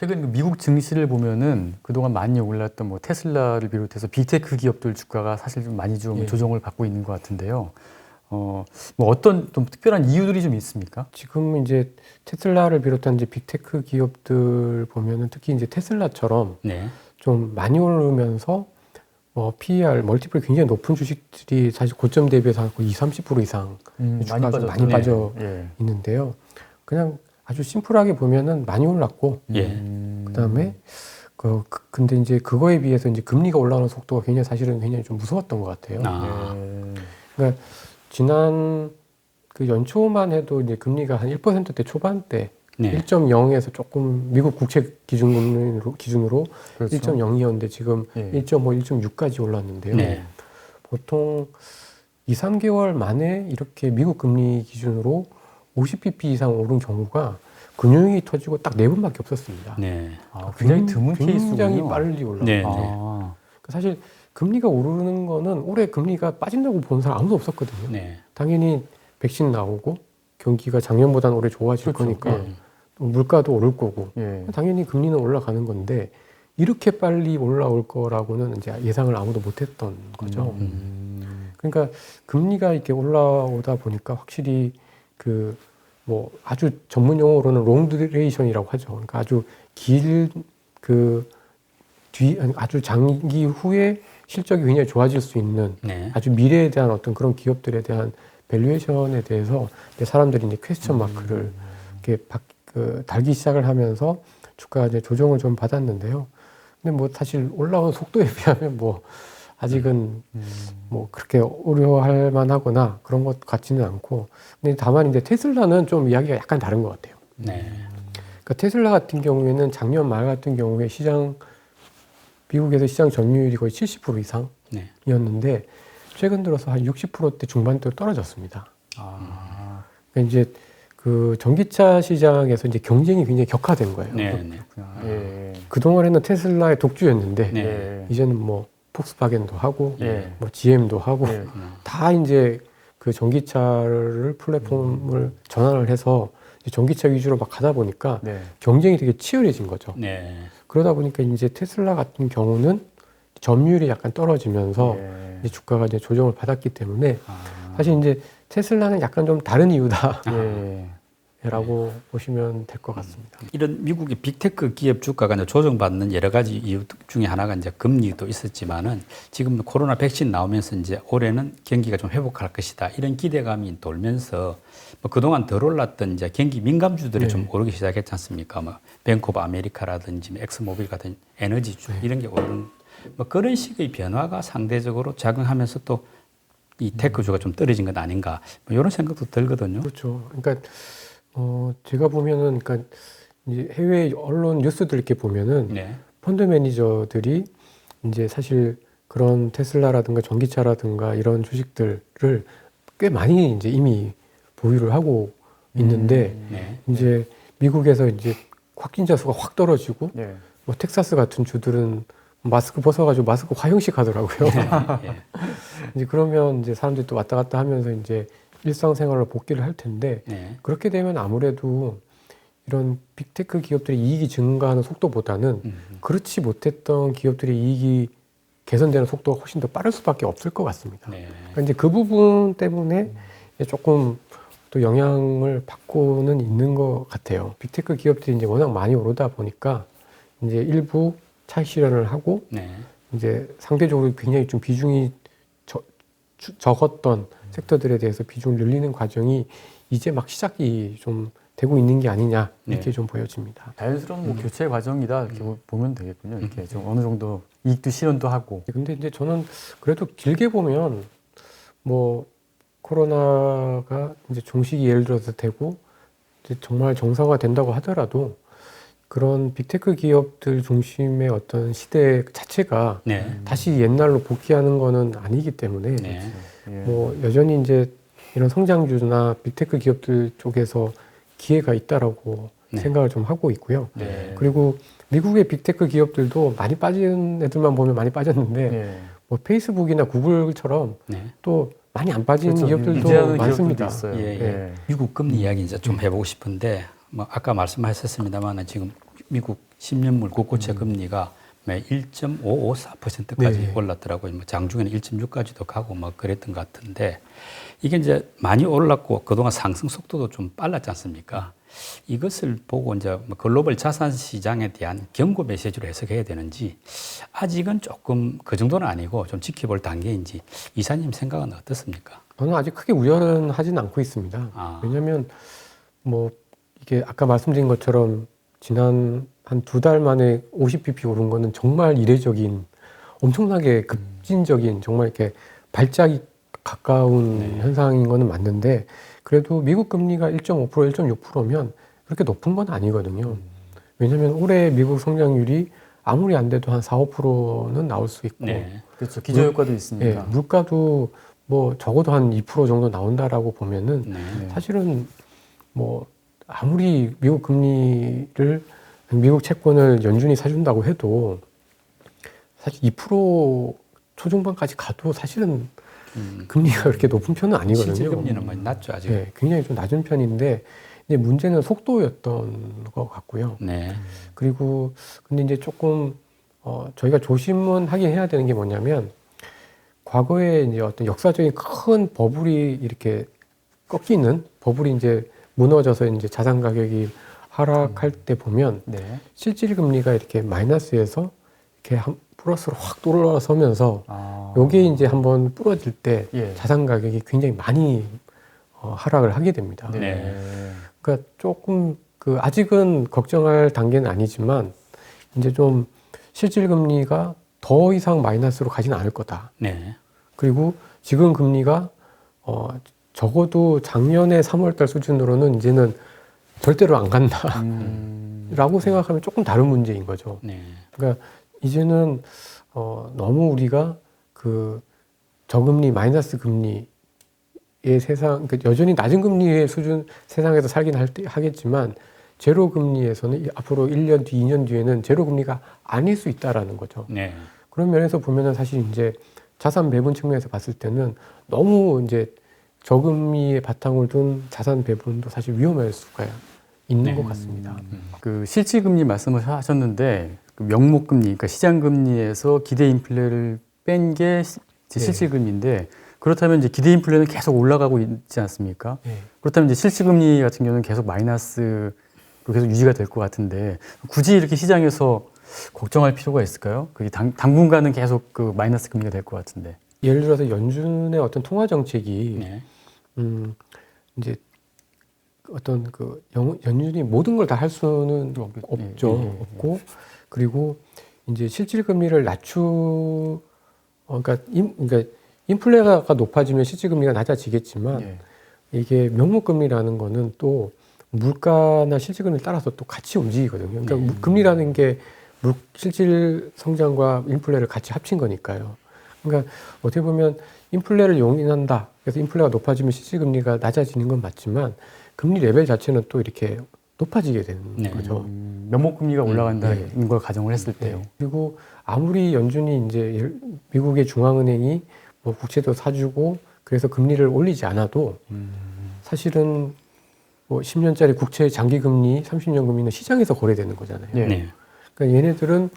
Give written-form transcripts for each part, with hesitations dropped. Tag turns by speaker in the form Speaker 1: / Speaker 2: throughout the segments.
Speaker 1: 최근 그 미국 증시를 보면은 그동안 많이 올랐던 뭐 테슬라를 비롯해서 빅테크 기업들 주가가 사실 좀 많이 좀
Speaker 2: 예.
Speaker 1: 조정을 받고 있는 것 같은데요. 뭐 어떤 좀 특별한 이유들이 좀 있습니까?
Speaker 2: 지금 이제 테슬라를 비롯한 이제 빅테크 기업들 보면은 특히 이제 테슬라처럼
Speaker 3: 네.
Speaker 2: 좀 많이 오르면서 PER 멀티플이 굉장히 높은 주식들이 사실 고점 대비해서 한 20-30% 이상 주가가 좀 많이 빠져
Speaker 1: 예.
Speaker 2: 있는데요. 그냥 아주 심플하게 보면은 많이 올랐고,
Speaker 3: 예.
Speaker 2: 그다음에 근데 이제 그거에 비해서 이제 금리가 올라가는 속도가 굉장히 사실은 굉장히 좀 무서웠던 것 같아요.
Speaker 3: 아.
Speaker 2: 그러니까 지난 그 연초만 해도 이제 금리가 한 1%대 초반대
Speaker 3: 네.
Speaker 2: 1.0에서 조금 미국 국채 기준으로
Speaker 1: 그렇죠.
Speaker 2: 1.02였는데 지금
Speaker 1: 예.
Speaker 2: 1.5, 1.6까지 올랐는데요.
Speaker 3: 네.
Speaker 2: 보통 2, 3개월 만에 이렇게 미국 금리 기준으로 50bp 이상 오른 경우가 금융위기 터지고 딱 4번밖에 없었습니다.
Speaker 3: 네.
Speaker 1: 아, 굉장히 드문 케이스군요.
Speaker 2: 굉장히 빨리 올라가요.
Speaker 3: 네.
Speaker 1: 아,
Speaker 2: 사실 금리가 오르는 거는 올해 금리가 빠진다고 보는 사람 아무도 없었거든요.
Speaker 3: 네.
Speaker 2: 당연히 백신 나오고 경기가 작년보다는 올해 좋아질
Speaker 1: 그렇죠.
Speaker 2: 거니까
Speaker 1: 예.
Speaker 2: 물가도 오를 거고
Speaker 1: 예.
Speaker 2: 당연히 금리는 올라가는 건데 이렇게 빨리 올라올 거라고는 이제 예상을 아무도 못했던 거죠. 그러니까 금리가 이렇게 올라오다 보니까 확실히 그 뭐 아주 전문 용어로는 롱 듀레이션이라고 하죠. 그러니까 아주 아주 장기 후에 실적이 굉장히 좋아질 수 있는
Speaker 3: 네.
Speaker 2: 아주 미래에 대한 어떤 그런 기업들에 대한 밸류에이션에 대해서 이제 사람들이 이제 퀘스천 마크를 이렇게 달기 시작을 하면서 주가가 이제 조정을 좀 받았는데요. 근데 뭐 사실 올라온 속도에 비하면 뭐 아직은 뭐 그렇게 어려워할 만하거나 그런 것 같지는 않고, 근데 다만 이제 테슬라는 좀 이야기가 약간 다른 것 같아요.
Speaker 3: 네.
Speaker 2: 그러니까 테슬라 같은 경우에는 작년 말 같은 경우에 미국에서 시장 점유율이 거의 70% 이상이었는데
Speaker 3: 네.
Speaker 2: 최근 들어서 한 60%대 중반대로 떨어졌습니다.
Speaker 1: 아,
Speaker 2: 그러니까 이제 그 전기차 시장에서 이제 경쟁이 굉장히 격화된 거예요.
Speaker 3: 네. 네.
Speaker 1: 예.
Speaker 2: 그동안에는 테슬라의 독주였는데
Speaker 3: 네.
Speaker 1: 예.
Speaker 2: 이제는 뭐 폭스바겐도 하고
Speaker 1: 예.
Speaker 2: 뭐 GM도 하고
Speaker 1: 예.
Speaker 2: 다 이제 그 전기차를 플랫폼을 전환을 해서 이제 전기차 위주로 막 가다 보니까
Speaker 1: 네.
Speaker 2: 경쟁이 되게 치열해진 거죠.
Speaker 3: 네.
Speaker 2: 그러다 보니까 이제 테슬라 같은 경우는 점유율이 약간 떨어지면서
Speaker 1: 예.
Speaker 2: 이제 주가가 이제 조정을 받았기 때문에
Speaker 3: 아.
Speaker 2: 사실 이제 테슬라는 약간 좀 다른 이유다라고
Speaker 1: 예.
Speaker 2: 보시면 될 것 같습니다.
Speaker 3: 이런 미국의 빅테크 기업 주가가 이제 조정받는 여러 가지 이유 중에 하나가 이제 금리도 있었지만은 지금 코로나 백신 나오면서 이제 올해는 경기가 좀 회복할 것이다. 이런 기대감이 돌면서 뭐 그동안 덜 올랐던 이제 경기 민감주들이 좀 오르기 시작했지 않습니까? 뭐 뱅크 오브 아메리카라든지 엑스모빌 같은 에너지주 이런 게 오르는 뭐 그런 식의 변화가 상대적으로 작용하면서 또 이 테크주가 좀 떨어진 것 아닌가 뭐 이런 생각도 들거든요.
Speaker 2: 그렇죠. 그러니까 제가 보면은 그러니까 이제 해외 언론 뉴스들 이렇게 보면은
Speaker 3: 네.
Speaker 2: 펀드 매니저들이 이제 사실 그런 테슬라라든가 전기차라든가 이런 주식들을 꽤 많이 이제 이미 보유를 하고 있는데
Speaker 3: 네.
Speaker 2: 이제 미국에서 이제 확진자 수가 확 떨어지고
Speaker 1: 예.
Speaker 2: 뭐 텍사스 같은 주들은 마스크 벗어가지고 마스크 화형식 하더라고요.
Speaker 3: 예.
Speaker 2: 이제 그러면 이제 사람들이 또 왔다 갔다 하면서 이제 일상생활로 복귀를 할 텐데
Speaker 3: 네.
Speaker 2: 그렇게 되면 아무래도 이런 빅테크 기업들의 이익이 증가하는 속도보다는 그렇지 못했던 기업들의 이익이 개선되는 속도가 훨씬 더 빠를 수밖에 없을 것 같습니다.
Speaker 3: 네.
Speaker 2: 그러니까 이제 그 부분 때문에 조금 또 영향을 받고는 있는 것 같아요. 빅테크 기업들이 이제 워낙 많이 오르다 보니까 이제 일부 차익 실현을 하고
Speaker 3: 네.
Speaker 2: 이제 상대적으로 굉장히 좀 비중이 적었던 섹터들에 대해서 비중을 늘리는 과정이 이제 막 시작이 좀 되고 있는 게 아니냐 이렇게
Speaker 3: 네.
Speaker 2: 좀 보여집니다.
Speaker 1: 자연스러운 뭐 교체 과정이다 이렇게 보면 되겠군요. 이렇게 좀 어느 정도 이익도 실현도 하고.
Speaker 2: 근데 이제 저는 그래도 길게 보면 뭐 코로나가 이제 종식이 예를 들어서 되고 이제 정말 정상화 된다고 하더라도 그런 빅테크 기업들 중심의 어떤 시대 자체가
Speaker 3: 네.
Speaker 2: 다시 옛날로 복귀하는 거는 아니기 때문에
Speaker 3: 네.
Speaker 1: 예.
Speaker 2: 뭐 여전히 이제 이런 성장주나 빅테크 기업들 쪽에서 기회가 있다라고
Speaker 3: 네.
Speaker 2: 생각을 좀 하고 있고요.
Speaker 1: 네.
Speaker 2: 그리고 미국의 빅테크 기업들도 많이 빠진 애들만 보면 많이 빠졌는데
Speaker 1: 예.
Speaker 2: 뭐 페이스북이나 구글처럼
Speaker 3: 네.
Speaker 2: 또 많이 안 빠진
Speaker 1: 그렇죠.
Speaker 2: 기업들도
Speaker 1: 미지하는
Speaker 2: 많습니다.
Speaker 1: 기업들도 있어요.
Speaker 3: 예, 예.
Speaker 1: 예.
Speaker 3: 미국 금리 이야기 이제 좀 해보고 싶은데 뭐 아까 말씀하셨습니다만 지금 미국 10년물 국고채 금리가 매 1.554%까지
Speaker 2: 네.
Speaker 3: 올랐더라고요. 뭐 장중에는 1.6까지도 가고 막 그랬던 것 같은데 이게 이제 많이 올랐고 그동안 상승 속도도 좀 빨랐지 않습니까? 이것을 보고 이제 뭐 글로벌 자산 시장에 대한 경고 메시지로 해석해야 되는지 아직은 조금 그 정도는 아니고 좀 지켜볼 단계인지 이사님 생각은 어떻습니까?
Speaker 2: 저는 아직 크게 우려는 하진 않고 있습니다.
Speaker 3: 아.
Speaker 2: 왜냐하면 뭐 이게 아까 말씀드린 것처럼 지난 한 2달 만에 50bp 오른 거는 정말 이례적인 엄청나게 급진적인 정말 이렇게 발작이 가까운
Speaker 3: 네.
Speaker 2: 현상인 거는 맞는데 그래도 미국 금리가 1.5%, 1.6%면 그렇게 높은 건 아니거든요. 왜냐하면 올해 미국 성장률이 아무리 안 돼도 한 4, 5%는 나올 수 있고
Speaker 3: 네.
Speaker 1: 그렇죠. 기저효과도
Speaker 2: 예,
Speaker 1: 있으니까.
Speaker 2: 물가도 뭐 적어도 한 2% 정도 나온다라고 보면은
Speaker 3: 네.
Speaker 2: 사실은 뭐 아무리 미국 채권을 연준이 사준다고 해도 사실 2% 초중반까지 가도 사실은 금리가 그렇게 높은 편은 아니거든요.
Speaker 3: 실질 금리는 뭐 낮죠 아직.
Speaker 2: 네, 굉장히 좀 낮은 편인데 이제 문제는 속도였던 것 같고요.
Speaker 3: 네.
Speaker 2: 그리고 근데 이제 조금 저희가 조심은 하긴 해야 되는 게 뭐냐면 과거에 이제 어떤 역사적인 큰 버블이 이렇게 꺾이는 버블이 이제 무너져서 이제 자산 가격이 하락할 때 보면
Speaker 1: 네.
Speaker 2: 실질 금리가 이렇게 마이너스에서 이렇게 한 플러스로 확 돌아서면서
Speaker 1: 아.
Speaker 2: 요게 이제 한번 부러질 때
Speaker 1: 예.
Speaker 2: 자산 가격이 굉장히 많이 하락을 하게 됩니다.
Speaker 1: 네.
Speaker 2: 그러니까 조금 그 아직은 걱정할 단계는 아니지만 이제 좀 실질 금리가 더 이상 마이너스로 가지는 않을 거다.
Speaker 3: 네.
Speaker 2: 그리고 지금 금리가 적어도 작년에 3월달 수준으로는 이제는 절대로 안 간다라고 생각하면 조금 다른 문제인 거죠.
Speaker 3: 네.
Speaker 2: 그러니까 이제는 너무 우리가 그 저금리 마이너스 금리의 세상, 그러니까 여전히 낮은 금리의 수준 세상에서 살긴 하겠지만 제로 금리에서는 앞으로 1년 뒤, 2년 뒤에는 제로 금리가 아닐 수 있다라는 거죠.
Speaker 3: 네.
Speaker 2: 그런 면에서 보면은 사실 이제 자산 배분 측면에서 봤을 때는 너무 이제 저금리에 바탕을 둔 자산 배분도 사실 위험할 수가 있는
Speaker 3: 네.
Speaker 2: 것 같습니다.
Speaker 1: 그 실질금리 말씀을 하셨는데 그 명목금리, 그러니까 시장금리에서 기대인플레를 뺀 게 실질금리인데 그렇다면 이제 기대인플레는 계속 올라가고 있지 않습니까?
Speaker 2: 네.
Speaker 1: 그렇다면 이제 실질금리 같은 경우는 계속 마이너스로 계속 유지가 될 것 같은데 굳이 이렇게 시장에서 걱정할 필요가 있을까요? 그게 당분간은 계속 그 마이너스 금리가 될 것 같은데.
Speaker 2: 예를 들어서 연준의 어떤 통화 정책이
Speaker 3: 네.
Speaker 2: 이제 어떤 그 연준이 모든 걸 다 할 수는 없죠. 없고 그리고 이제 실질 금리를 그러니까 인플레가 높아지면 실질 금리가 낮아지겠지만
Speaker 1: 예.
Speaker 2: 이게 명목 금리라는 거는 또 물가나 실질 금리를 따라서 또 같이 움직이거든요. 그러니까 금리라는 게 실질 성장과 인플레를 같이 합친 거니까요. 그러니까 어떻게 보면 인플레를 용인한다. 그래서 인플레가 높아지면 실질 금리가 낮아지는 건 맞지만 금리 레벨 자체는 또 이렇게 높아지게 되는
Speaker 3: 네.
Speaker 2: 거죠.
Speaker 1: 명목금리가 올라간다는
Speaker 2: 네.
Speaker 1: 걸 가정을 했을 때요.
Speaker 2: 네. 그리고 아무리 연준이 이제 미국의 중앙은행이 뭐 국채도 사주고 그래서 금리를 올리지 않아도 사실은 뭐 10년짜리 국채 장기 금리, 30년 금리는 시장에서 거래되는 거잖아요.
Speaker 1: 예.
Speaker 3: 네.
Speaker 2: 그러니까 얘네들은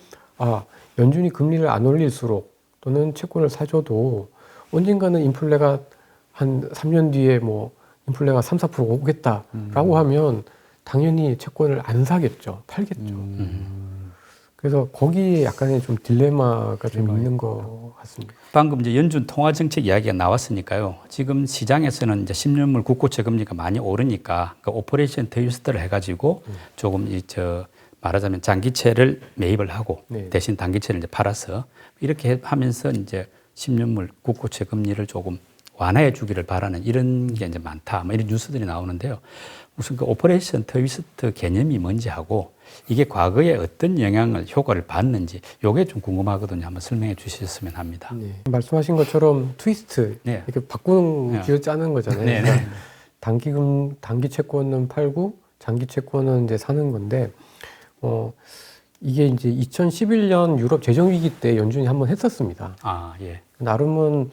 Speaker 2: 연준이 금리를 안 올릴수록 또는 채권을 사줘도 언젠가는 인플레가 한 3년 뒤에 뭐 인플레가 3, 4% 오겠다라고 하면 당연히 채권을 안 사겠죠. 팔겠죠. 그래서 거기에 약간의 좀 딜레마가 좀 있는 것 같습니다.
Speaker 3: 방금 이제 연준 통화 정책 이야기가 나왔으니까요. 지금 시장에서는 이제 10년물 국고채 금리가 많이 오르니까 그 오퍼레이션 트위스트를 해가지고 조금 말하자면 장기채를 매입을 하고
Speaker 2: 네.
Speaker 3: 대신 단기채를 이제 팔아서 이렇게 하면서 이제 10년물 국고채 금리를 조금 완화해 주기를 바라는 이런 게 이제 많다. 뭐 이런 뉴스들이 나오는데요. 무슨 그 오퍼레이션 트위스트 개념이 뭔지 하고 이게 과거에 어떤 효과를 받는지 요게 좀 궁금하거든요. 한번 설명해 주셨으면 합니다.
Speaker 2: 네. 말씀하신 것처럼 트위스트
Speaker 3: 네.
Speaker 2: 이렇게 바꾸는
Speaker 3: 네.
Speaker 2: 쥐어 짜는 거잖아요.
Speaker 3: 네,
Speaker 2: 그러니까 단기 채권은 팔고 장기 채권은 이제 사는 건데 이게 이제 2011년 유럽 재정 위기 때 연준이 한번 했었습니다.
Speaker 3: 아, 예.
Speaker 2: 나름은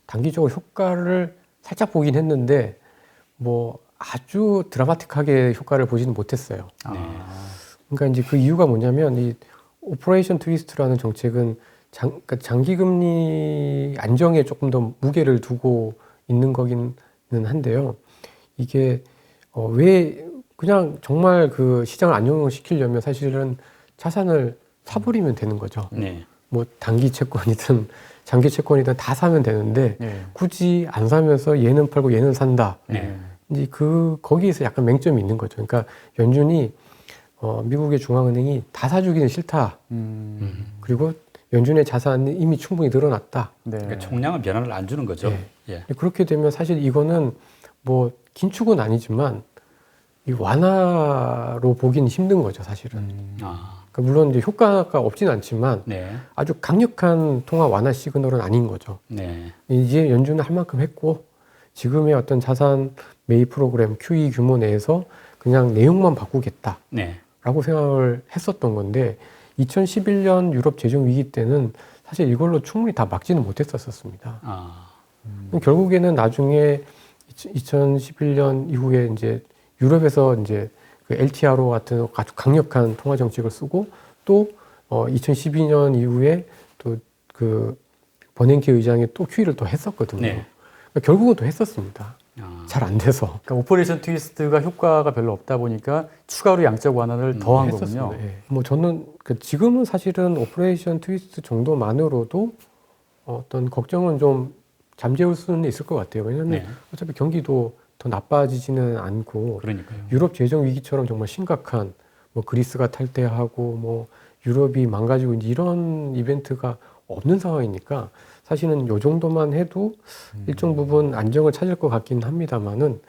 Speaker 2: 단기적으로 효과를 살짝 보긴 했는데 뭐 아주 드라마틱하게 효과를 보지는 못했어요.
Speaker 3: 네.
Speaker 2: 그러니까 이제 그 이유가 뭐냐면 이 오퍼레이션 트위스트라는 정책은 그러니까 장기금리 안정에 조금 더 무게를 두고 있는 거기는 한데요. 이게 왜 그냥 정말 그 시장을 안정을 시키려면 사실은 자산을 사버리면 되는 거죠.
Speaker 3: 네.
Speaker 2: 뭐 단기 채권이든 장기 채권이든 다 사면 되는데
Speaker 1: 네.
Speaker 2: 굳이 안 사면서 얘는 팔고 얘는 산다.
Speaker 3: 네.
Speaker 2: 이제 거기에서 약간 맹점이 있는 거죠. 그러니까 연준이 미국의 중앙은행이 다 사주기는 싫다. 그리고 연준의 자산이 이미 충분히 늘어났다.
Speaker 1: 네.
Speaker 3: 그러니까 총량은 변화를 안 주는 거죠.
Speaker 2: 네.
Speaker 3: 예.
Speaker 2: 그렇게 되면 사실 이거는 뭐 긴축은 아니지만 이 완화로 보기는 힘든 거죠, 사실은.
Speaker 3: 아,
Speaker 2: 그러니까 물론 이제 효과가 없진 않지만
Speaker 3: 네.
Speaker 2: 아주 강력한 통화 완화 시그널은 아닌 거죠.
Speaker 3: 네.
Speaker 2: 이제 연준은 할 만큼 했고 지금의 어떤 자산 매입 프로그램 QE 규모 내에서 그냥 내용만 바꾸겠다라고
Speaker 3: 네.
Speaker 2: 생각을 했었던 건데 2011년 유럽 재정 위기 때는 사실 이걸로 충분히 다 막지는 못했었습니다.
Speaker 3: 아,
Speaker 2: 결국에는 나중에 2011년 이후에 이제 유럽에서 이제 그 LTRO 같은 아주 강력한 통화 정책을 쓰고 또 2012년 이후에 또 그 버냉키 의장이 또 QE를 또 했었거든요.
Speaker 3: 네.
Speaker 2: 그러니까 결국은 또 했었습니다.
Speaker 3: 아.
Speaker 2: 잘 안 돼서.
Speaker 1: 그러니까 오퍼레이션 트위스트가 효과가 별로 없다 보니까 추가로 양적 완화를 더 한 거군요.
Speaker 2: 했었습니다. 예. 뭐 저는 지금은 사실은 오퍼레이션 트위스트 정도만으로도 어떤 걱정은 좀 잠재울 수는 있을 것 같아요. 왜냐하면
Speaker 3: 네.
Speaker 2: 어차피 경기도 더 나빠지지는 않고
Speaker 3: 그러니까요.
Speaker 2: 유럽 재정 위기처럼 정말 심각한 뭐 그리스가 탈퇴하고 뭐 유럽이 망가지고 이런 이벤트가 없는 상황이니까 사실은 요 정도만 해도 일정 부분 안정을 찾을 것 같긴 합니다만은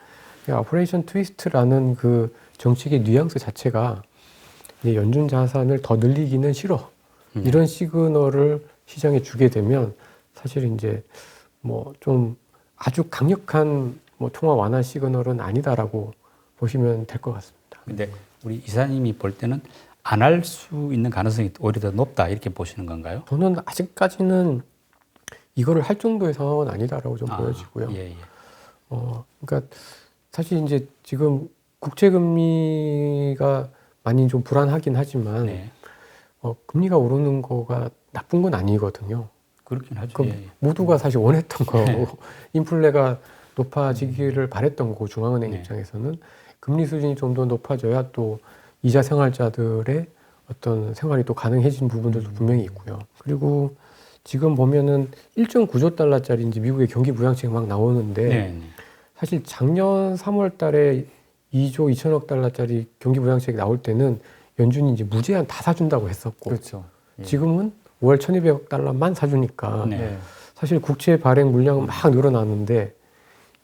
Speaker 2: 오퍼레이션 트위스트라는 그 정책의 뉘앙스 자체가 이제 연준 자산을 더 늘리기는 싫어. 이런 시그널을 시장에 주게 되면 사실 이제 뭐 좀 아주 강력한 뭐 통화 완화 시그널은 아니다라고 보시면 될 것 같습니다.
Speaker 3: 근데 우리 이사님이 볼 때는 안 할 수 있는 가능성이 오히려 더 높다 이렇게 보시는 건가요?
Speaker 2: 저는 아직까지는 이거를 할 정도의 상황은 아니다라고 좀 보여지고요.
Speaker 3: 예, 예.
Speaker 2: 그러니까 사실 이제 지금 국채 금리가 많이 좀 불안하긴 하지만
Speaker 3: 네.
Speaker 2: 금리가 오르는 거가 나쁜 건 아니거든요.
Speaker 3: 그렇긴 하죠.
Speaker 2: 그
Speaker 3: 예, 예.
Speaker 2: 모두가 사실 원했던 거고 인플레가 높아지기를 바랬던 거고 중앙은행
Speaker 3: 네.
Speaker 2: 입장에서는 금리 수준이 좀 더 높아져야 또 이자 생활자들의 어떤 생활이 또 가능해진 부분들도 분명히 있고요. 그리고 지금 보면은 1.9조 달러짜리 이제 미국의 경기 부양책이 막 나오는데
Speaker 3: 네, 네.
Speaker 2: 사실 작년 3월 달에 2조 2천억 달러짜리 경기 부양책이 나올 때는 연준이 이제 무제한 다 사준다고 했었고
Speaker 1: 그렇죠. 예.
Speaker 2: 지금은 월 1,200억 달러만 사주니까
Speaker 3: 네.
Speaker 1: 네.
Speaker 2: 사실 국채 발행 물량은 막 늘어나는데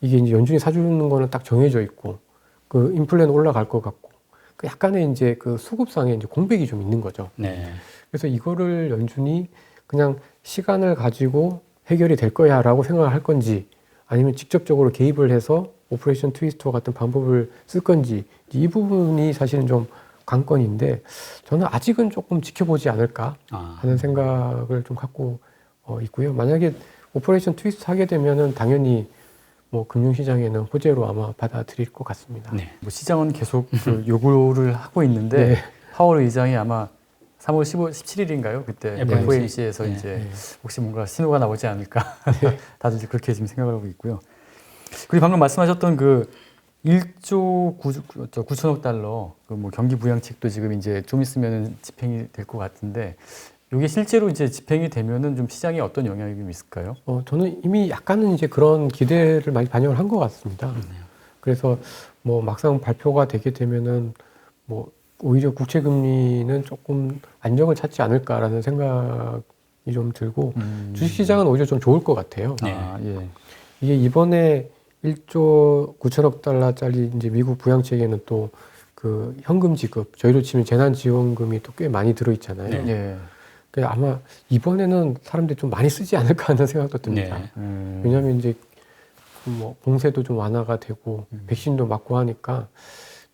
Speaker 2: 이게 이제 연준이 사주는 거는 딱 정해져 있고 그 인플레는 올라갈 것 같고 그 약간의 이제 그 수급상의 이제 공백이 좀 있는 거죠.
Speaker 3: 네.
Speaker 2: 그래서 이거를 연준이 그냥 시간을 가지고 해결이 될 거야라고 생각을 할 건지 아니면 직접적으로 개입을 해서 오퍼레이션 트위스트와 같은 방법을 쓸 건지 이 부분이 사실은 좀 관건인데 저는 아직은 조금 지켜보지 않을까 하는 생각을 좀 갖고 있고요. 만약에 오퍼레이션 트위스트 하게 되면은 당연히 뭐 금융시장에는 호재로 아마 받아들일 것 같습니다.
Speaker 3: 네.
Speaker 1: 뭐 시장은 계속 그 요구를 하고 있는데
Speaker 2: 네.
Speaker 1: 파월 의장이 아마 3월 17일인가요? 그때
Speaker 3: 네.
Speaker 1: FOMC에서
Speaker 3: 네.
Speaker 1: 이제
Speaker 2: 네.
Speaker 1: 혹시 뭔가 신호가 나오지 않을까 다들 이제 그렇게 지금 생각을 하고 있고요. 그리고 방금 말씀하셨던 그 1조 9천억 달러 그 뭐 경기 부양책도 지금 이제 좀 있으면 집행이 될 것 같은데 이게 실제로 이제 집행이 되면은 좀 시장에 어떤 영향이 좀 있을까요?
Speaker 2: 저는 이미 약간은 이제 그런 기대를 많이 반영을 한 것 같습니다. 그래서 뭐 막상 발표가 되게 되면은 뭐 오히려 국채 금리는 조금 안정을 찾지 않을까라는 생각이 좀 들고 주식시장은 오히려 좀 좋을 것 같아요.
Speaker 3: 네.
Speaker 1: 아, 예.
Speaker 2: 이게 이번에 1조 9천억 달러짜리 이제 미국 부양책에는 또 그 현금 지급, 저희로 치면 재난지원금이 또 꽤 많이 들어있잖아요.
Speaker 3: 네.
Speaker 1: 예.
Speaker 2: 그래서 아마 이번에는 사람들이 좀 많이 쓰지 않을까 하는 생각도 듭니다.
Speaker 3: 네.
Speaker 2: 왜냐하면 이제 뭐 봉쇄도 좀 완화가 되고 백신도 맞고 하니까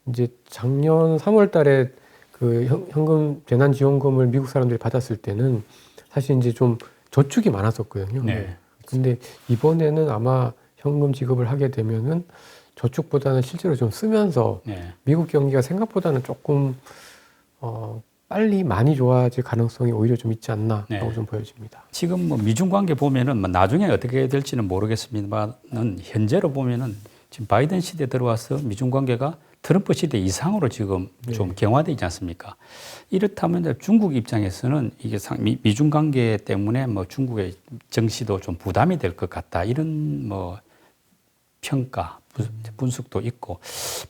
Speaker 2: 이제 작년 3월 달에 그 현금 재난지원금을 미국 사람들이 받았을 때는 사실 이제 좀 저축이 많았었거든요.
Speaker 3: 네.
Speaker 2: 근데 이번에는 아마 현금 지급을 하게 되면은 저축보다는 실제로 좀 쓰면서
Speaker 3: 네.
Speaker 2: 미국 경기가 생각보다는 조금 빨리 많이 좋아질 가능성이 오히려 좀 있지 않나라고
Speaker 3: 네.
Speaker 2: 좀 보여집니다.
Speaker 3: 지금 뭐 미중 관계 보면은 뭐 나중에 어떻게 될지는 모르겠습니다만은 현재로 보면은 지금 바이든 시대 들어와서 미중 관계가 트럼프 시대 이상으로 지금 좀 경화되어 있지 않습니까? 이렇다면 이제 중국 입장에서는 이게 미중 관계 때문에 뭐 중국의 정시도 좀 부담이 될 것 같다 이런 뭐 평가 분석도 있고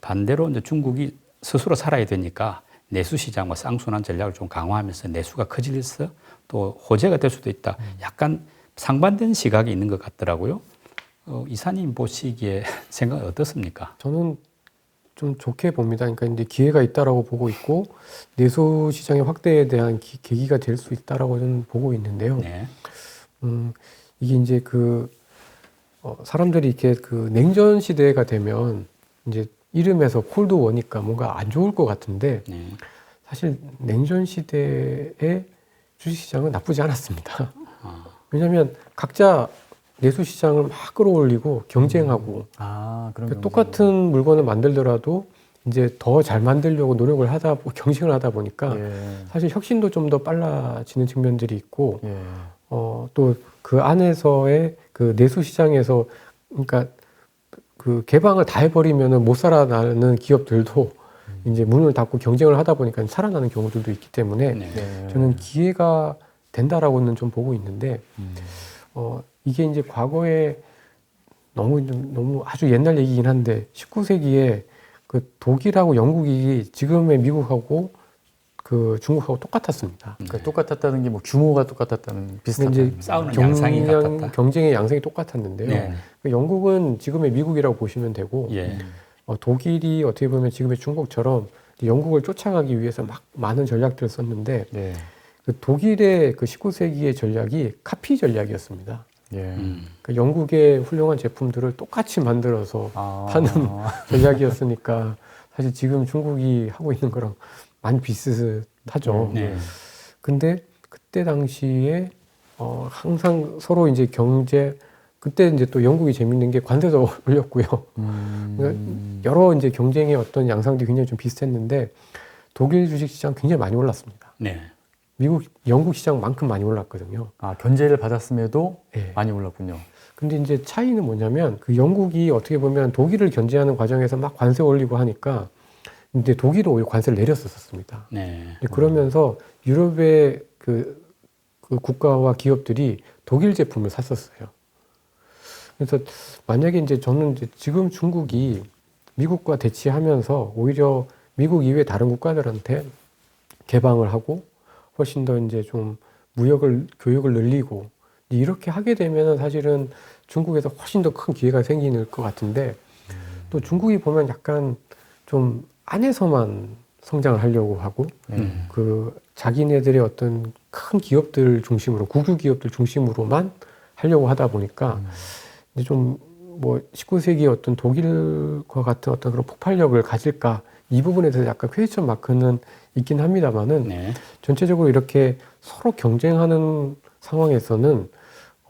Speaker 3: 반대로 이제 중국이 스스로 살아야 되니까 내수 시장 뭐 쌍순환 전략을 좀 강화하면서 내수가 커질서 또 호재가 될 수도 있다. 약간 상반된 시각이 있는 것 같더라고요. 이사님 보시기에 생각 어떻습니까?
Speaker 2: 저는 좀 좋게 봅니다. 그러니까 이제 기회가 있다라고 보고 있고 내수 시장의 확대에 대한 계기가 될 수 있다라고 저는 보고 있는데요.
Speaker 3: 네.
Speaker 2: 이게 이제 사람들이 이렇게 냉전 시대가 되면 이제 이름에서 콜드워니까 뭔가 안 좋을 것 같은데
Speaker 3: 네.
Speaker 2: 사실 냉전 시대의 주식시장은 나쁘지 않았습니다.
Speaker 3: 아,
Speaker 2: 왜냐하면 각자 내수 시장을 막 끌어올리고 경쟁하고
Speaker 1: 아, 그런
Speaker 2: 그러니까 똑같은 물건을 만들더라도 이제 더 잘 만들려고 노력을 경쟁을 하다 보니까
Speaker 1: 예.
Speaker 2: 사실 혁신도 좀 더 빨라지는 측면들이 있고
Speaker 1: 예.
Speaker 2: 또 그 안에서의 그 내수 시장에서 그러니까 그 개방을 다 해버리면은 못 살아나는 기업들도 이제 문을 닫고 경쟁을 하다 보니까 살아나는 경우들도 있기 때문에
Speaker 3: 네.
Speaker 1: 네.
Speaker 2: 저는 기회가 된다라고는 좀 보고 있는데 이게 이제 과거에 너무 아주 옛날 얘기긴 한데 19세기에 그 독일하고 영국이 지금의 미국하고 그 중국하고 똑같았습니다.
Speaker 1: 그러니까 똑같았다는 게 뭐 규모가 똑같았다는 비슷한
Speaker 2: 근데 이제
Speaker 3: 싸우는 양상이 같았다.
Speaker 2: 경쟁의 양상이 똑같았는데요.
Speaker 3: 네.
Speaker 2: 그 영국은 지금의 미국이라고 보시면 되고
Speaker 3: 예.
Speaker 2: 독일이 어떻게 보면 지금의 중국처럼 영국을 쫓아가기 위해서 막 많은 전략들을 썼는데
Speaker 1: 네.
Speaker 2: 그 독일의 그 19세기의 전략이 카피 전략이었습니다.
Speaker 1: 예.
Speaker 2: 그 영국의 훌륭한 제품들을 똑같이 만들어서 하는 전략이었으니까 사실 지금 중국이 하고 있는 거랑 많이 비슷하죠.
Speaker 3: 네.
Speaker 2: 근데 그때 당시에 항상 서로 이제 그때 이제 또 영국이 재밌는 게 관세도 올렸고요. 그러니까 여러 이제 경쟁의 어떤 양상들이 굉장히 좀 비슷했는데 독일 주식 시장 굉장히 많이 올랐습니다.
Speaker 3: 네.
Speaker 2: 영국 시장만큼 많이 올랐거든요.
Speaker 1: 아, 견제를 받았음에도
Speaker 2: 네.
Speaker 1: 많이 올랐군요.
Speaker 2: 근데 이제 차이는 뭐냐면 그 영국이 어떻게 보면 독일을 견제하는 과정에서 막 관세 올리고 하니까 근데 독일은 오히려 관세를 내렸었습니다.
Speaker 3: 네.
Speaker 2: 그러면서 유럽의 그 국가와 기업들이 독일 제품을 샀었어요. 그래서 만약에 이제 저는 이제 지금 중국이 미국과 대치하면서 오히려 미국 이외 다른 국가들한테 개방을 하고 훨씬 더 이제 좀 교육을 늘리고 이렇게 하게 되면은 사실은 중국에서 훨씬 더 큰 기회가 생기는 것 같은데 또 중국이 보면 약간 좀 안에서만 성장을 하려고 하고 그 자기네들의 어떤 큰 기업들 중심으로 국유 기업들 중심으로만 하려고 하다 보니까 이제 좀 뭐 19세기 어떤 독일과 같은 어떤 그런 폭발력을 가질까 이 부분에 대해서 약간 퀘스천 마크는 있긴 합니다만은
Speaker 3: 네.
Speaker 2: 전체적으로 이렇게 서로 경쟁하는 상황에서는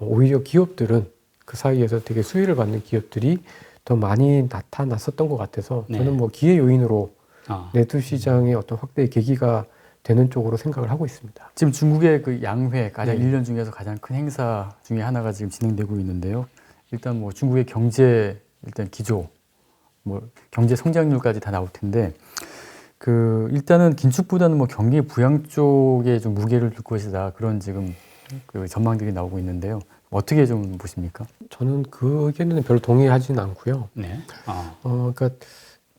Speaker 2: 오히려 기업들은 그 사이에서 되게 수혜를 받는 기업들이 더 많이 나타났었던 것 같아서
Speaker 3: 네.
Speaker 2: 저는 뭐 기회 요인으로
Speaker 3: 아.
Speaker 2: 내수 시장의 어떤 확대의 계기가 되는 쪽으로 생각을 하고 있습니다.
Speaker 1: 지금 중국의 그 양회 가장
Speaker 2: 네.
Speaker 1: 1년 중에서 가장 큰 행사 중에 하나가 지금 진행되고 있는데요. 일단 뭐 중국의 경제 일단 기조, 뭐 경제 성장률까지 다 나올 텐데 그 일단은 긴축보다는 뭐 경기 부양 쪽에 좀 무게를 둘 것이다 그런 지금 그 전망들이 나오고 있는데요. 어떻게 좀 보십니까?
Speaker 2: 저는 그 의견에는 별로 동의하지는 않고요.
Speaker 3: 네. 아.
Speaker 2: 그러니까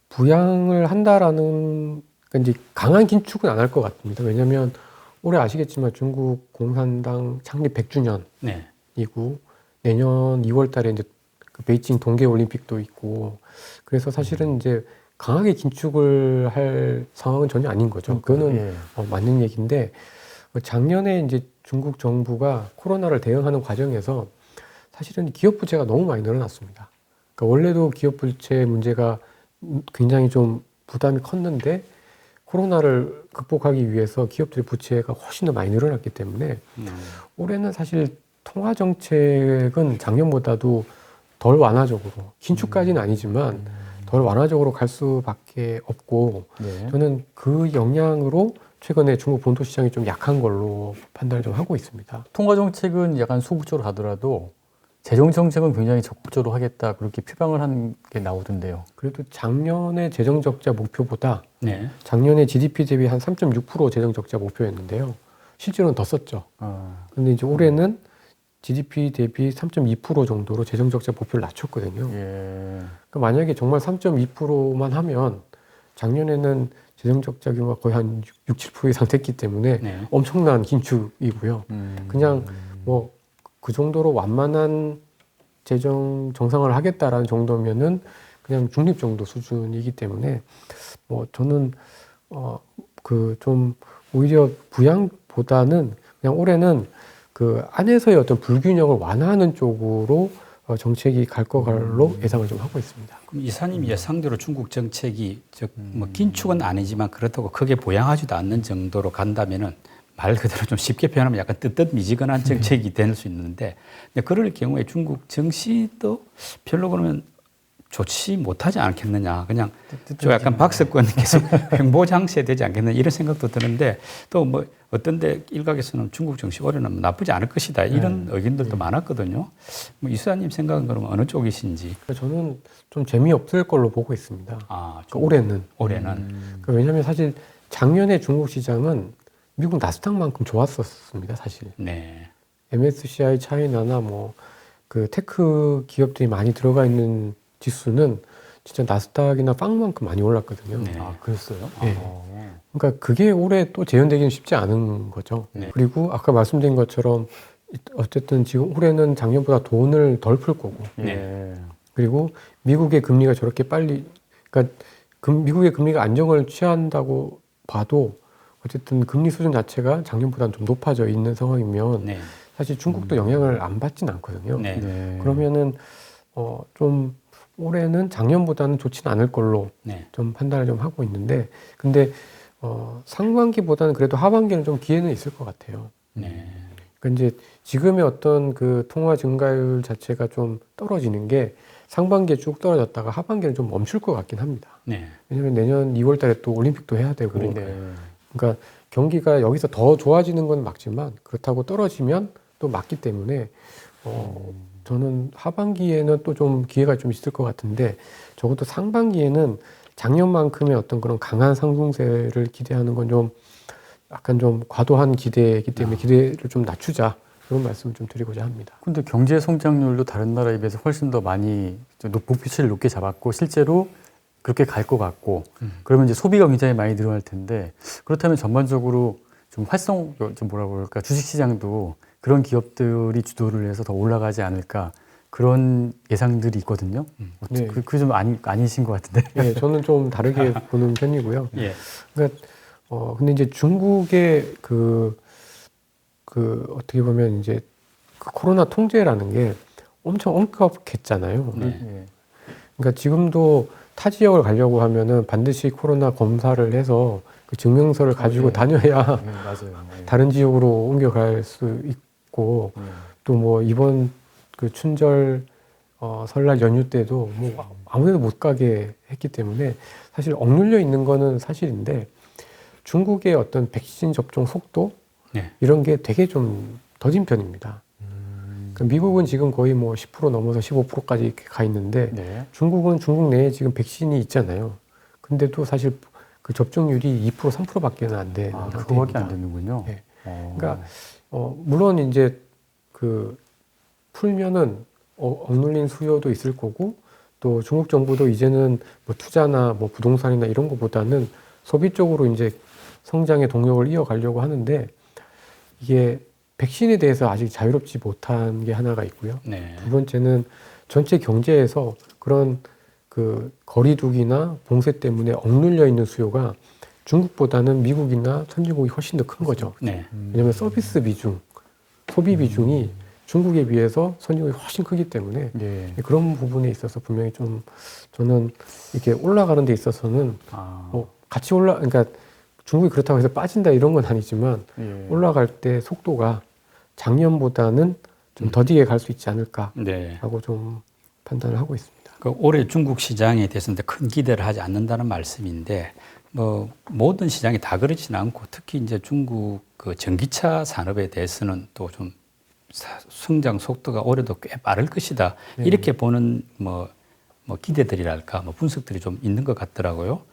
Speaker 2: 부양을 한다라는 그러니까 이제 강한 긴축은 안 할 것 같습니다. 왜냐하면 올해 아시겠지만 중국 공산당 창립 100주년이고
Speaker 3: 네.
Speaker 2: 내년 2월 달에 이제 그 베이징 동계 올림픽도 있고 그래서 사실은 이제 강하게 긴축을 할 상황은 전혀 아닌 거죠. 그거는
Speaker 1: 예.
Speaker 2: 맞는 얘기인데 작년에 이제 중국 정부가 코로나를 대응하는 과정에서 사실은 기업 부채가 너무 많이 늘어났습니다. 그러니까 원래도 기업 부채 문제가 굉장히 좀 부담이 컸는데 코로나를 극복하기 위해서 기업들의 부채가 훨씬 더 많이 늘어났기 때문에 올해는 사실 통화 정책은 작년보다도 덜 완화적으로 긴축까지는 아니지만 덜 완화적으로 갈 수밖에 없고
Speaker 1: 네.
Speaker 2: 저는 그 영향으로 최근에 중국 본토 시장이 좀 약한 걸로 판단을 좀 하고 있습니다.
Speaker 1: 통화 정책은 약간 소극적으로 가더라도 재정 정책은 굉장히 적극적으로 하겠다 그렇게 표방을 한 게 나오던데요.
Speaker 2: 그래도 작년에 재정 적자 목표보다
Speaker 3: 네.
Speaker 2: 작년에 GDP 대비 한 3.6% 재정 적자 목표였는데요. 실제로는 더 썼죠. 근데 이제 올해는 GDP 대비 3.2% 정도로 재정 적자 목표를 낮췄거든요.
Speaker 1: 예.
Speaker 2: 그러니까 만약에 정말 3.2%만 하면 작년에는 재정 적자 규모가 거의 한 6, 7% 이상 됐기 때문에
Speaker 3: 네.
Speaker 2: 엄청난 긴축이고요. 그냥 뭐 그 정도로 완만한 재정 정상화를 하겠다라는 정도면은 그냥 중립 정도 수준이기 때문에 뭐 저는 그 좀 오히려 부양보다는 그냥 올해는 그 안에서의 어떤 불균형을 완화하는 쪽으로 정책이 갈 거로 예상을 좀 하고 있습니다.
Speaker 3: 그럼 이사님 예상대로 중국 정책이 즉 뭐 긴축은 아니지만 그렇다고 크게 보양하지도 않는 정도로 간다면은 말 그대로 좀 쉽게 표현하면 약간 뜨뜻미지근한 정책이 될 수 있는데 근데 그럴 경우에 중국 증시도 별로 그러면 좋지 못하지 않겠느냐. 그냥 좀 약간 박스권께서 횡보장세 되지 않겠느냐 이런 생각도 드는데 또 뭐 어떤 데 일각에서는 중국 증시 올해는 나쁘지 않을 것이다 이런 의견들도 많았거든요. 뭐 이수아님 생각은 그러면 어느 쪽이신지.
Speaker 2: 저는 좀 재미없을 걸로 보고 있습니다.
Speaker 3: 아,
Speaker 2: 올해는.
Speaker 3: 올해는.
Speaker 2: 왜냐하면 사실 작년에 중국 시장은 미국 나스닥만큼 좋았었습니다, 사실.
Speaker 3: 네.
Speaker 2: MSCI 차이나나 뭐 그 테크 기업들이 많이 들어가 있는 지수는 진짜 나스닥이나 빵만큼 많이 올랐거든요.
Speaker 3: 네.
Speaker 1: 아, 그랬어요?
Speaker 2: 네. 그러니까 그게 올해 또 재현되기는 쉽지 않은 거죠.
Speaker 3: 네.
Speaker 2: 그리고 아까 말씀드린 것처럼 어쨌든 지금 올해는 작년보다 돈을 덜 풀 거고.
Speaker 1: 예.
Speaker 2: 그리고 미국의 금리가 저렇게 빨리, 그러니까 미국의 금리가 안정을 취한다고 봐도 어쨌든 금리 수준 자체가 작년보다는 좀 높아져 있는 상황이면
Speaker 3: 네.
Speaker 2: 사실 중국도 영향을 안 받진 않거든요.
Speaker 3: 네.
Speaker 1: 네.
Speaker 2: 그러면은 좀 올해는 작년보다는 좋지는 않을 걸로
Speaker 3: 네.
Speaker 2: 좀 판단을 좀 하고 있는데, 근데 상반기보다는 그래도 하반기는 좀 기회는 있을 것 같아요.
Speaker 3: 네.
Speaker 2: 그러니까 이제 지금의 어떤 그 통화 증가율 자체가 좀 떨어지는 게 상반기에 쭉 떨어졌다가 하반기는 좀 멈출 것 같긴 합니다.
Speaker 3: 네.
Speaker 2: 왜냐면 내년 2월 달에 또 올림픽도 해야 되고,
Speaker 1: 네.
Speaker 2: 그러니까 경기가 여기서 더 좋아지는 건 맞지만 그렇다고 떨어지면 또 맞기 때문에 저는 하반기에는 또 좀 기회가 좀 있을 것 같은데 적어도 상반기에는 작년만큼의 어떤 그런 강한 상승세를 기대하는 건 좀 약간 좀 과도한 기대이기 때문에 기대를 좀 낮추자 그런 말씀을 좀 드리고자 합니다.
Speaker 1: 근데 경제 성장률도 다른 나라에 비해서 훨씬 더 많이 목표치를 높게 잡았고 실제로 그렇게 갈 것 같고 그러면 이제 소비가 굉장히 많이 늘어날 텐데 그렇다면 전반적으로 좀 좀 뭐라 그럴까 주식시장도 그런 기업들이 주도를 해서 더 올라가지 않을까 그런 예상들이 있거든요.
Speaker 2: 네.
Speaker 1: 그게 좀 아니신 것 같은데.
Speaker 2: 네, 저는 좀 다르게 보는 편이고요.
Speaker 3: 예.
Speaker 2: 그러니까 근데 이제 중국의 어떻게 보면 이제 그 코로나 통제라는 게 엄청 엄격했잖아요.
Speaker 3: 네.
Speaker 2: 그러니까 지금도 타 지역을 가려고 하면은 반드시 코로나 검사를 해서 그 증명서를 가지고
Speaker 1: 네.
Speaker 2: 다녀야
Speaker 1: 네, 맞아요. 네.
Speaker 2: 다른 지역으로 옮겨갈 수 있고 또 뭐 이번 그 춘절 설날 연휴 때도 뭐 아무데도 못 가게 했기 때문에 사실 억눌려 있는 거는 사실인데 중국의 어떤 백신 접종 속도
Speaker 3: 네.
Speaker 2: 이런 게 되게 좀 더딘 편입니다. 그러니까 미국은 지금 거의 뭐 10% 넘어서 15%까지 이렇게 가 있는데
Speaker 1: 네.
Speaker 2: 중국은 중국 내에 지금 백신이 있잖아요. 근데도 사실 그 접종률이 2% 3%밖에는 안 되는
Speaker 1: 아,
Speaker 2: 상태입니다.
Speaker 1: 그거밖에 안 되는군요.
Speaker 2: 네. 그러니까 물론 이제 그 풀면은 억눌린 수요도 있을 거고 또 중국 정부도 이제는 뭐 투자나 뭐 부동산이나 이런 것보다는 소비 쪽으로 이제 성장의 동력을 이어가려고 하는데 이게 백신에 대해서 아직 자유롭지 못한 게 하나가 있고요.
Speaker 3: 네.
Speaker 2: 두 번째는 전체 경제에서 그런 그 거리두기나 봉쇄 때문에 억눌려 있는 수요가 중국보다는 미국이나 선진국이 훨씬 더 큰 거죠.
Speaker 3: 네.
Speaker 2: 왜냐하면 서비스 비중, 소비 비중이 중국에 비해서 선진국이 훨씬 크기 때문에
Speaker 1: 네.
Speaker 2: 그런 부분에 있어서 분명히 좀 저는 이렇게 올라가는 데 있어서는 같이 그러니까 중국이 그렇다고 해서 빠진다 이런 건 아니지만
Speaker 1: 예.
Speaker 2: 올라갈 때 속도가 작년보다는 좀 더디게 갈 수 있지 않을까라고
Speaker 3: 네.
Speaker 2: 좀 판단을 하고 있습니다.
Speaker 3: 그 올해 중국 시장에 대해서는 큰 기대를 하지 않는다는 말씀인데 뭐 모든 시장이 다 그렇지는 않고 특히 이제 중국 그 전기차 산업에 대해서는 또 좀 성장 속도가 올해도 꽤 빠를 것이다. 이렇게 보는 뭐 기대들이랄까 뭐 분석들이 좀 있는 것 같더라고요.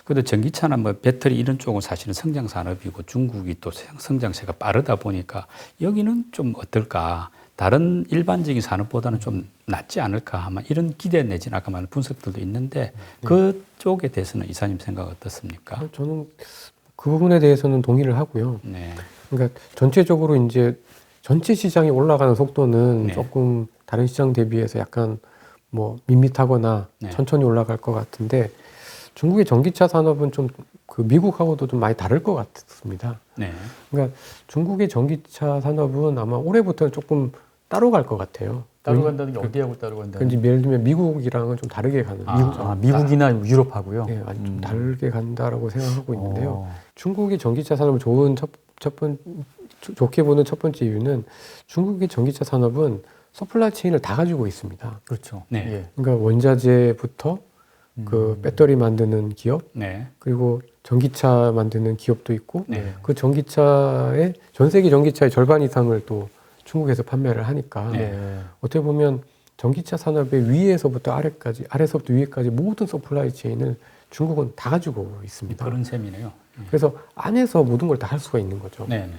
Speaker 3: 그래도 전기차나 뭐 배터리 이런 쪽은 사실은 성장 산업이고 중국이 또 성장세가 빠르다 보니까 여기는 좀 어떨까? 다른 일반적인 산업보다는 좀 낫지 않을까? 아마 이런 기대 내지는 아까 말한 분석들도 있는데 그쪽에 대해서는 이사님 생각 어떻습니까?
Speaker 2: 저는 그 부분에 대해서는 동의를 하고요.
Speaker 3: 네.
Speaker 2: 그러니까 전체적으로 이제 전체 시장이 올라가는 속도는
Speaker 3: 네.
Speaker 2: 조금 다른 시장 대비해서 약간 뭐 밋밋하거나
Speaker 3: 네.
Speaker 2: 천천히 올라갈 것 같은데 중국의 전기차 산업은 좀 그 미국하고도 좀 많이 다를 것 같습니다.
Speaker 3: 네.
Speaker 2: 그러니까 중국의 전기차 산업은 아마 올해부터는 조금 따로 갈 것 같아요.
Speaker 1: 따로 간다는 게 어디하고 따로 간다는
Speaker 2: 그러니까 예를 들면 미국이랑은 좀 다르게 가는.
Speaker 1: 미국이나 유럽하고요.
Speaker 2: 네, 아주 좀 다르게 간다라고 생각하고 있는데요. 중국의 전기차 산업을 좋게 보는 첫 번째 이유는 중국의 전기차 산업은 서플라이 체인을 다 가지고 있습니다.
Speaker 1: 그렇죠.
Speaker 3: 네.
Speaker 1: 예.
Speaker 2: 그러니까 원자재부터 그 배터리 만드는 기업,
Speaker 3: 네.
Speaker 2: 그리고 전기차 만드는 기업도 있고,
Speaker 3: 네.
Speaker 2: 그 전기차의 전 세계 전기차의 절반 이상을 또 중국에서 판매를 하니까
Speaker 1: 네.
Speaker 2: 어떻게 보면 전기차 산업의 위에서부터 아래까지, 아래서부터 위에까지 모든 서플라이 체인을 중국은 다 가지고 있습니다.
Speaker 3: 그런 셈이네요.
Speaker 2: 그래서 안에서 모든 걸 다 할 수가 있는 거죠.
Speaker 3: 네. 네.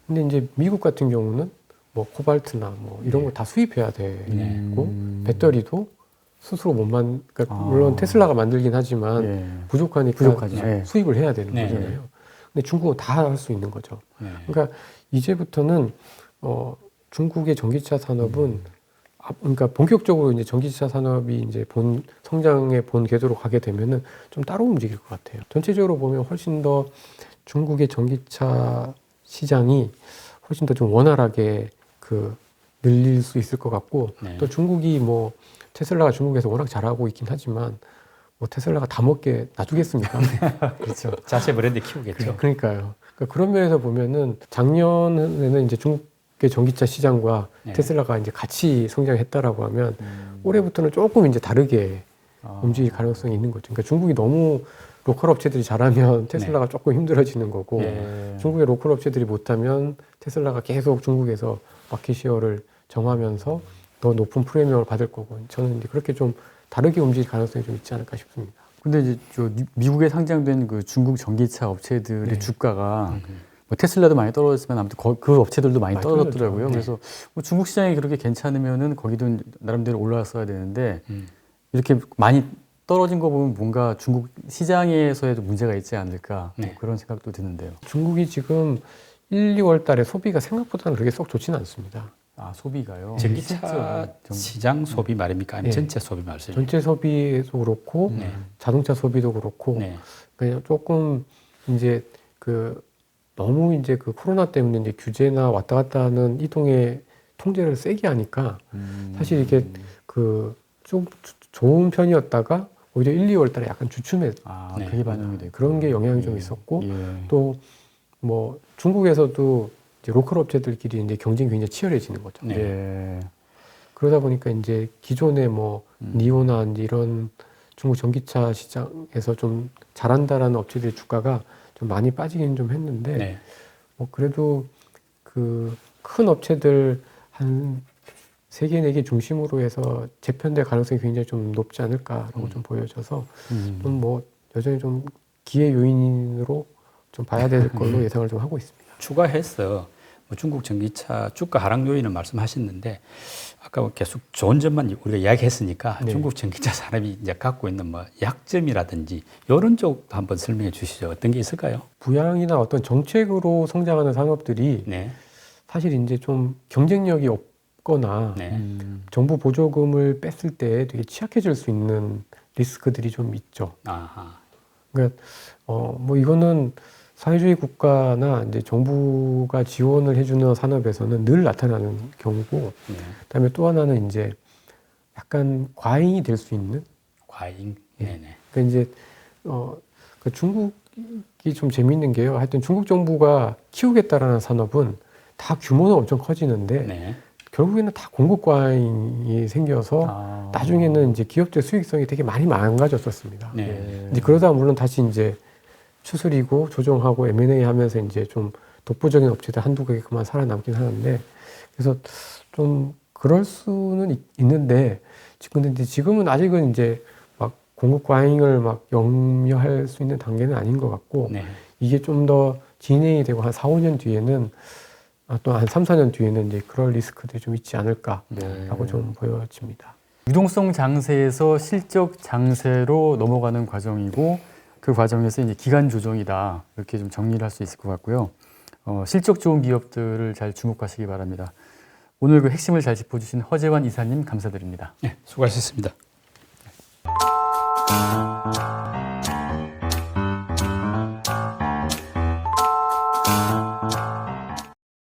Speaker 2: 근데 이제 미국 같은 경우는 뭐 코발트나 뭐 이런 걸 다 수입해야 되고 배터리도 스스로 그러니까 물론 테슬라가 만들긴 하지만
Speaker 1: 예.
Speaker 2: 부족하니까
Speaker 1: 부족하죠. 예.
Speaker 2: 수입을 해야 되는
Speaker 3: 네.
Speaker 2: 거잖아요. 근데 중국은 다 할 수 있는 거죠.
Speaker 3: 네.
Speaker 2: 그러니까 이제부터는 중국의 전기차 산업은 그러니까 본격적으로 이제 전기차 산업이 이제 성장의 본 궤도로 가게 되면은 좀 따로 움직일 것 같아요. 전체적으로 보면 훨씬 더 중국의 전기차 시장이 훨씬 더 좀 원활하게 늘릴 수 있을 것 같고
Speaker 3: 네.
Speaker 2: 또 중국이 뭐 테슬라가 중국에서 워낙 잘하고 있긴 하지만 뭐 테슬라가 다 먹게 놔두겠습니까?
Speaker 1: 그렇죠.
Speaker 3: 자체 브랜드 키우겠죠.
Speaker 2: 그러니까요. 그러니까 그런 면에서 보면은 작년에는 이제 중국의 전기차 시장과
Speaker 3: 네.
Speaker 2: 테슬라가 이제 같이 성장했다라고 하면 올해부터는 조금 이제 다르게 움직일 가능성이 있는 거죠. 그러니까 중국이 너무 로컬 업체들이 잘하면 테슬라가 조금 힘들어지는 거고
Speaker 3: 네.
Speaker 2: 중국의 로컬 업체들이 못하면 테슬라가 계속 중국에서 마켓시어를 정하면서 더 높은 프리미엄을 받을 거고 저는 이제 그렇게 좀 다르게 움직일 가능성이 좀 있지 않을까 싶습니다.
Speaker 1: 근데 이제 미국에 상장된 그 중국 전기차 업체들의
Speaker 2: 네.
Speaker 1: 주가가 뭐 테슬라도 많이 떨어졌지만 아무튼 그 업체들도 많이 떨어졌더라고요.
Speaker 2: 떨어졌죠.
Speaker 1: 그래서 뭐 중국 시장이 그렇게 괜찮으면은 거기도 나름대로 올라왔어야 되는데
Speaker 3: 음.
Speaker 1: 이렇게 많이 떨어진 거 보면 뭔가 중국 시장에서에도 문제가 있지 않을까 뭐
Speaker 3: 네.
Speaker 1: 그런 생각도 드는데요.
Speaker 2: 중국이 지금 1, 2월 달에 소비가 생각보다는 그렇게 썩 좋지는 않습니다.
Speaker 1: 소비가요.
Speaker 3: 전기차 시장 소비 말입니까? 아니면
Speaker 2: 네.
Speaker 3: 전체 소비 말씀입니까?
Speaker 2: 전체 소비도 그렇고
Speaker 3: 네.
Speaker 2: 자동차 소비도 그렇고
Speaker 3: 네.
Speaker 2: 그냥 조금 이제 너무 이제 코로나 때문에 이제 규제나 왔다 갔다 하는 이동의 통제를 세게 하니까 사실 이게 좀 좋은 편이었다가 오히려 1, 2월 달에 약간 주춤해
Speaker 3: 네.
Speaker 1: 그게 반영이 되고
Speaker 2: 그런 게 영향이 좀 있었고
Speaker 1: 예.
Speaker 2: 또 뭐 중국에서도 이제 로컬 업체들끼리 이제 경쟁이 굉장히 치열해지는 거죠.
Speaker 3: 네.
Speaker 1: 예.
Speaker 2: 그러다 보니까 이제 기존의 뭐 니오나 이제 이런 중국 전기차 시장에서 좀 잘한다라는 업체들의 주가가 좀 많이 빠지긴 좀 했는데
Speaker 3: 네.
Speaker 2: 뭐 그래도 큰 업체들 한 3개, 4개 중심으로 해서 재편될 가능성이 굉장히 좀 높지 않을까라고 좀 보여져서 좀 뭐 여전히 좀 기회 요인으로 좀 봐야 될 걸로 예상을 좀 하고 있습니다.
Speaker 3: 추가해서 뭐 중국 전기차 주가 하락 요인을 말씀하셨는데 아까 계속 좋은 점만 우리가 이야기했으니까
Speaker 2: 네.
Speaker 3: 중국 전기차 산업이 이제 갖고 있는 뭐 약점이라든지 이런 쪽도 한번 설명해 주시죠. 어떤 게 있을까요?
Speaker 2: 부양이나 어떤 정책으로 성장하는 산업들이
Speaker 3: 네.
Speaker 2: 사실 이제 좀 경쟁력이 없거나
Speaker 3: 네.
Speaker 2: 정부 보조금을 뺐을 때 되게 취약해질 수 있는 리스크들이 좀 있죠.
Speaker 3: 아하.
Speaker 2: 그러니까 뭐 이거는 사회주의 국가나 이제 정부가 지원을 해주는 산업에서는 늘 나타나는 경우고,
Speaker 3: 네.
Speaker 2: 그다음에 또 하나는 이제 약간 과잉이 될 수 있는.
Speaker 3: 과잉.
Speaker 2: 예.
Speaker 3: 네네.
Speaker 2: 그러니까 이제 중국이 좀 재미있는 게요. 하여튼 중국 정부가 키우겠다라는 산업은 다 규모는 엄청 커지는데
Speaker 3: 네.
Speaker 2: 결국에는 다 공급 과잉이 생겨서 나중에는 이제 기업들 수익성이 되게 많이 망가졌었습니다.
Speaker 3: 네.
Speaker 2: 이제 그러다 물론 다시 이제 추스리고 조정하고 M&A 하면서 이제 좀 독보적인 업체들 한두 개 그만 살아남긴 하는데, 그래서 좀 그럴 수는 있는데, 근데 지금은 아직은 이제 막 공급 과잉을 막 염려할 수 있는 단계는 아닌 것 같고,
Speaker 3: 네.
Speaker 2: 이게 좀 더 진행이 되고 한 4, 5년 뒤에는, 또 한 3, 4년 뒤에는 이제 그럴 리스크들이 좀 있지 않을까라고
Speaker 1: 네.
Speaker 2: 좀 보여집니다.
Speaker 1: 유동성 장세에서 실적 장세로 넘어가는 과정이고 그 과정에서 이제 기간 조정이다. 이렇게 좀 정리를 할 수 있을 것 같고요. 실적 좋은 기업들을 잘 주목하시기 바랍니다. 오늘 그 핵심을 잘 짚어주신 허재환 이사님 감사드립니다.
Speaker 3: 네, 수고하셨습니다.